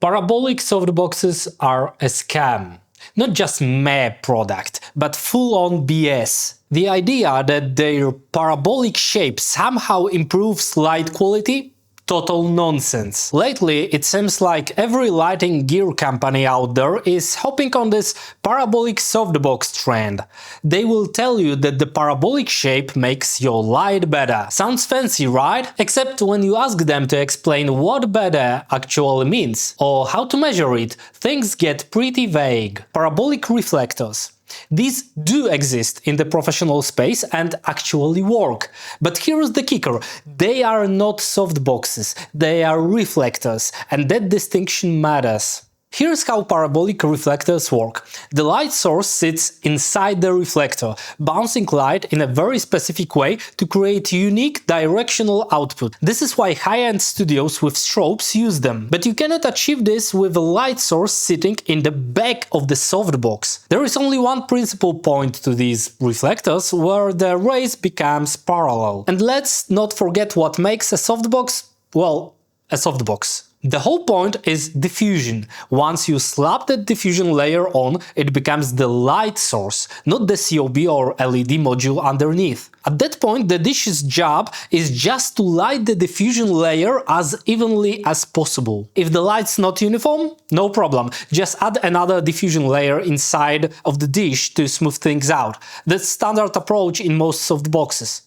Parabolic softboxes are a scam. Not just meh product, but full-on BS. The idea that their parabolic shape somehow improves light quality? Total nonsense. Lately, it seems like every lighting gear company out there is hopping on this parabolic softbox trend. They will tell you that the parabolic shape makes your light better. Sounds fancy, right? Except when you ask them to explain what better actually means, or how to measure it, things get pretty vague. Parabolic reflectors. These do exist in the professional space and actually work. But here's the kicker: they are not softboxes, they are reflectors, and that distinction matters. Here's how parabolic reflectors work. The light source sits inside the reflector, bouncing light in a very specific way to create unique directional output. This is why high-end studios with strobes use them. But you cannot achieve this with a light source sitting in the back of the softbox. There is only one principal point to these reflectors, where the rays becomes parallel. And let's not forget what makes a softbox, well, a softbox. The whole point is diffusion. Once you slap that diffusion layer on, it becomes the light source, not the COB or LED module underneath. At that point, the dish's job is just to light the diffusion layer as evenly as possible. If the light's not uniform, no problem, just add another diffusion layer inside of the dish to smooth things out. That's standard approach in most softboxes.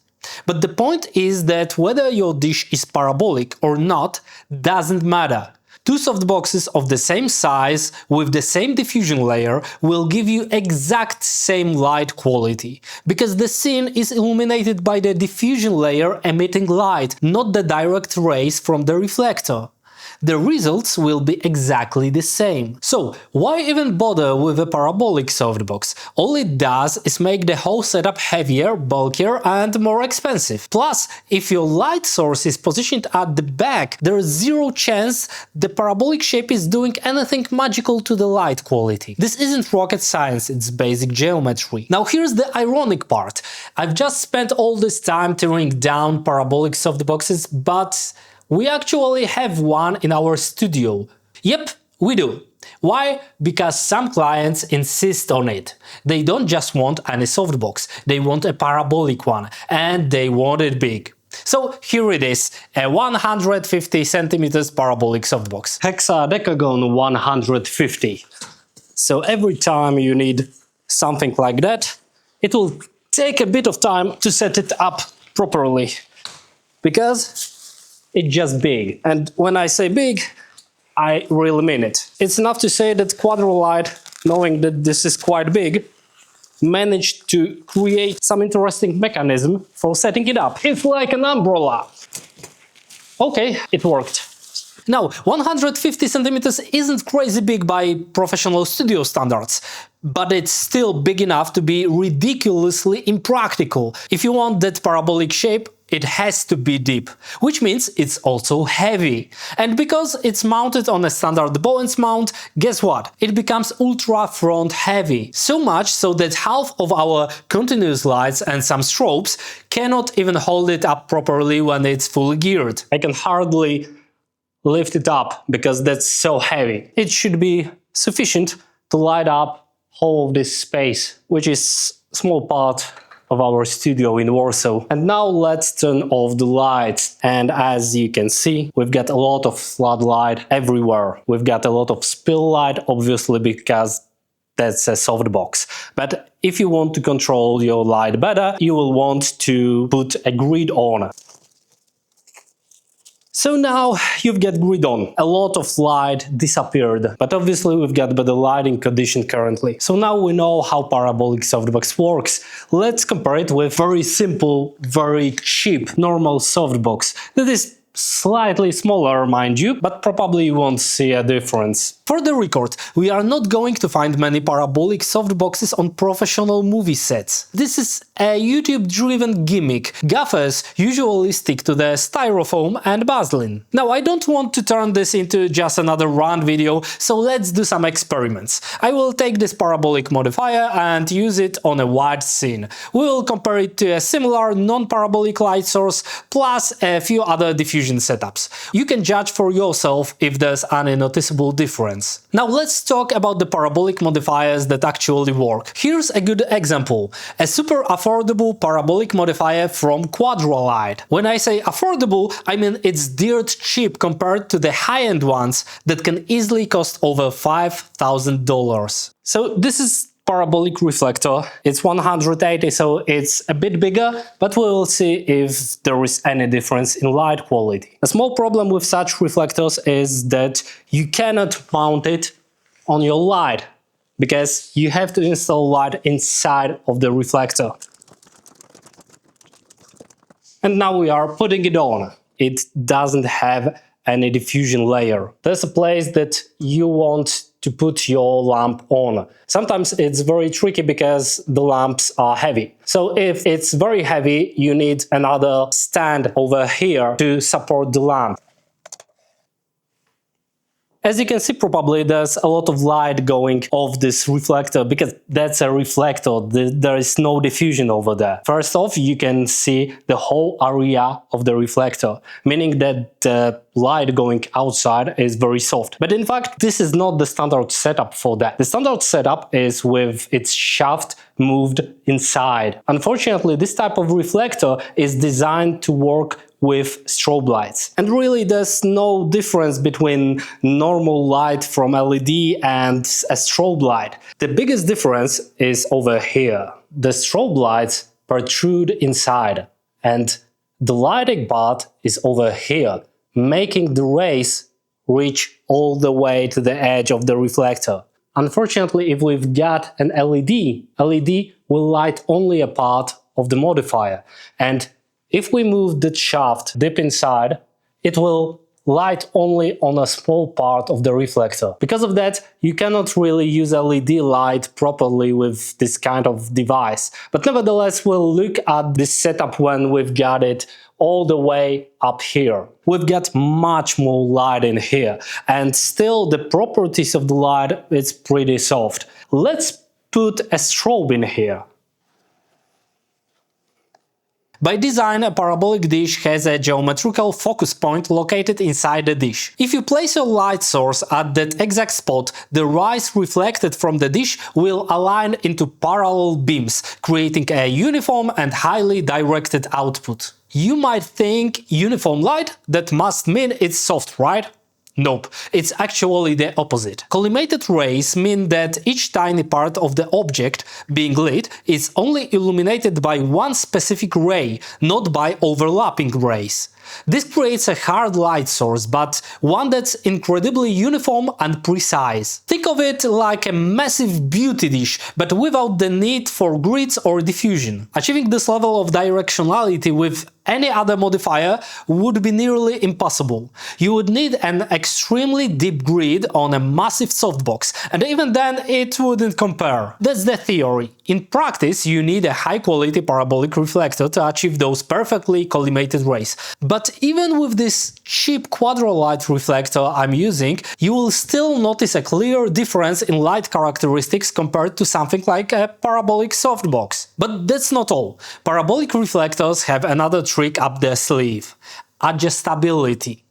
But the point is that whether your dish is parabolic or not doesn't matter. Two softboxes of the same size with the same diffusion layer will give you exact same light quality, because the scene is illuminated by the diffusion layer emitting light, not the direct rays from the reflector. The results will be exactly the same. So, why even bother with a parabolic softbox? All it does is make the whole setup heavier, bulkier and more expensive. Plus, if your light source is positioned at the back, there is zero chance the parabolic shape is doing anything magical to the light quality. This isn't rocket science, it's basic geometry. Now here's the ironic part. I've just spent all this time tearing down parabolic softboxes, but we actually have one in our studio. Yep, we do. Why? Because some clients insist on it. They don't just want any softbox, they want a parabolic one, and they want it big. So here it is, a 150 cm parabolic softbox. Hexadecagon 150. So every time you need something like that, it will take a bit of time to set it up properly, because it's just big. And when I say big, I really mean it. It's enough to say that Quadrolight, knowing that this is quite big, managed to create some interesting mechanism for setting it up. It's like an umbrella. Okay, it worked. Now, 150 centimeters isn't crazy big by professional studio standards, but it's still big enough to be ridiculously impractical. If you want that parabolic shape, it has to be deep, which means it's also heavy. And because it's mounted on a standard Bowens mount, guess what? It becomes ultra front heavy. So much so that half of our continuous lights and some strobes cannot even hold it up properly when it's fully geared. I can hardly lift it up because that's so heavy. It should be sufficient to light up whole of this space, which is a small part of our studio in Warsaw. And now let's turn off the lights. And as you can see, we've got a lot of floodlight everywhere. We've got a lot of spill light, obviously, because that's a softbox. But if you want to control your light better, you will want to put a grid on. So now you've got grid on. A lot of light disappeared, but obviously we've got better lighting condition currently. So now we know how parabolic softbox works. Let's compare it with very simple, very cheap, normal softbox that is slightly smaller, mind you, but probably you won't see a difference. For the record, we are not going to find many parabolic softboxes on professional movie sets. This is a YouTube-driven gimmick. Gaffers usually stick to the styrofoam and baseline. Now, I don't want to turn this into just another run video, so let's do some experiments. I will take this parabolic modifier and use it on a wide scene. We will compare it to a similar non-parabolic light source plus a few other diffusion diffusion setups. You can judge for yourself if there's any noticeable difference. Now let's talk about the parabolic modifiers that actually work. Here's a good example, a super affordable parabolic modifier from Quadralight. When I say affordable, I mean it's dirt cheap compared to the high-end ones that can easily cost over $5,000. So this is parabolic reflector. It's 180, so it's a bit bigger, but we will see if there is any difference in light quality. A small problem with such reflectors is that you cannot mount it on your light, because you have to install light inside of the reflector. And now we are putting it on. It doesn't have any diffusion layer. There's a place that you want to put your lamp on. Sometimes it's very tricky because the lamps are heavy. So if it's very heavy, you need another stand over here to support the lamp. As you can see, probably there's a lot of light going off this reflector because that's a reflector. There is no diffusion over there. First off, you can see the whole area of the reflector, meaning that the light going outside is very soft. But in fact, this is not the standard setup for that. The standard setup is with its shaft moved inside. Unfortunately, this type of reflector is designed to work with strobe lights. And really there's no difference between normal light from LED and a strobe light. The biggest difference is over here. The strobe lights protrude inside and the lighting part is over here, making the rays reach all the way to the edge of the reflector. Unfortunately, if we've got an LED will light only a part of the modifier, and if we move the shaft deep inside, it will light only on a small part of the reflector. Because of that, you cannot really use LED light properly with this kind of device. But nevertheless, we'll look at this setup when we've got it all the way up here. We've got much more light in here, and still the properties of the light is pretty soft. Let's put a strobe in here. By design, a parabolic dish has a geometrical focus point located inside the dish. If you place your light source at that exact spot, the rays reflected from the dish will align into parallel beams, creating a uniform and highly directed output. You might think uniform light, that must mean it's soft, right? Nope, it's actually the opposite. Collimated rays mean that each tiny part of the object being lit is only illuminated by one specific ray, not by overlapping rays. This creates a hard light source, but one that's incredibly uniform and precise. Think of it like a massive beauty dish, but without the need for grids or diffusion. Achieving this level of directionality with any other modifier would be nearly impossible. You would need an extremely deep grid on a massive softbox, and even then it wouldn't compare. That's the theory. In practice, you need a high-quality parabolic reflector to achieve those perfectly collimated rays. But even with this cheap Quadralight reflector I'm using, you will still notice a clear difference in light characteristics compared to something like a parabolic softbox. But that's not all. Parabolic reflectors have another trick up their sleeve: adjustability.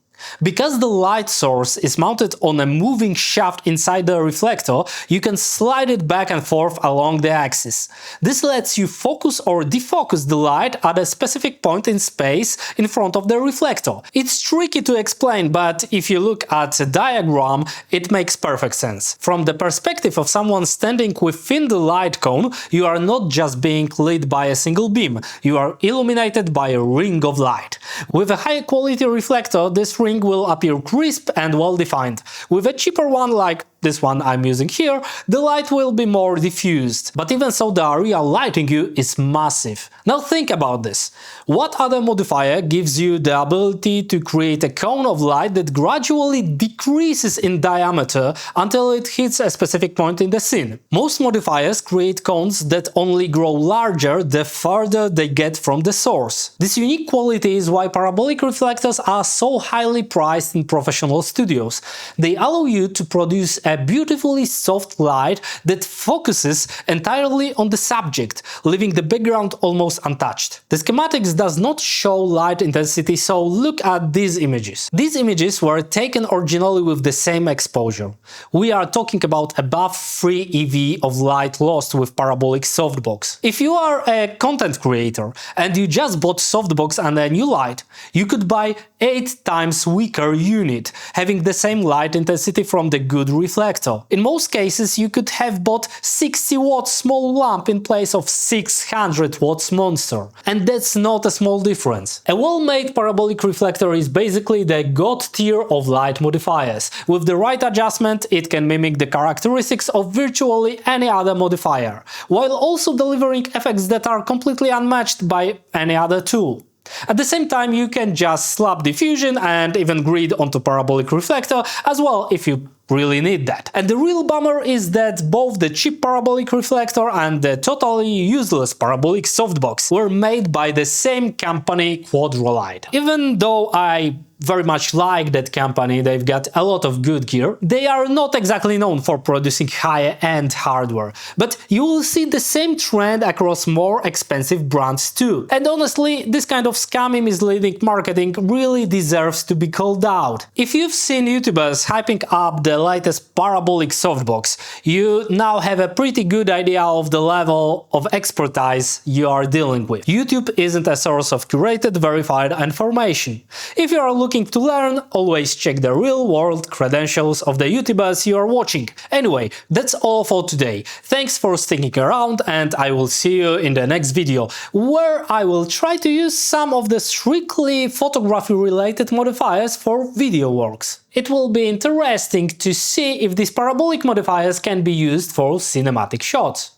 Because the light source is mounted on a moving shaft inside the reflector, you can slide it back and forth along the axis. This lets you focus or defocus the light at a specific point in space in front of the reflector. It's tricky to explain, but if you look at a diagram, it makes perfect sense. From the perspective of someone standing within the light cone, you are not just being lit by a single beam, you are illuminated by a ring of light. With a high quality reflector, this ring will appear crisp and well defined. With a cheaper one like this one I'm using here, the light will be more diffused. But even so, the area lighting you is massive. Now think about this. What other modifier gives you the ability to create a cone of light that gradually decreases in diameter until it hits a specific point in the scene? Most modifiers create cones that only grow larger the further they get from the source. This unique quality is why parabolic reflectors are so highly priced in professional studios. They allow you to produce a beautifully soft light that focuses entirely on the subject, leaving the background almost untouched. The schematics does not show light intensity, so look at these images. These images were taken originally with the same exposure. We are talking about above 3 eV of light lost with Parabolic Softbox. If you are a content creator and you just bought Softbox and a new light, you could buy 8 times weaker unit, having the same light intensity from the good reflector. In most cases, you could have bought 60 watt small lamp in place of 600 watts monster. And that's not a small difference. A well-made parabolic reflector is basically the god tier of light modifiers. With the right adjustment, it can mimic the characteristics of virtually any other modifier, while also delivering effects that are completely unmatched by any other tool. At the same time, you can just slap diffusion and even grid onto parabolic reflector as well if you really need that. And the real bummer is that both the cheap parabolic reflector and the totally useless parabolic softbox were made by the same company, Quadralight. Even though I very much like that company, they've got a lot of good gear, they are not exactly known for producing high-end hardware. But you will see the same trend across more expensive brands too. And honestly, this kind of scammy, misleading marketing really deserves to be called out. If you've seen YouTubers hyping up the latest parabolic softbox, you now have a pretty good idea of the level of expertise you are dealing with. YouTube isn't a source of curated, verified information. If you are looking to learn, always check the real-world credentials of the YouTubers you are watching. Anyway, that's all for today. Thanks for sticking around, and I will see you in the next video, where I will try to use some of the strictly photography-related modifiers for video works. It will be interesting to see if these parabolic modifiers can be used for cinematic shots.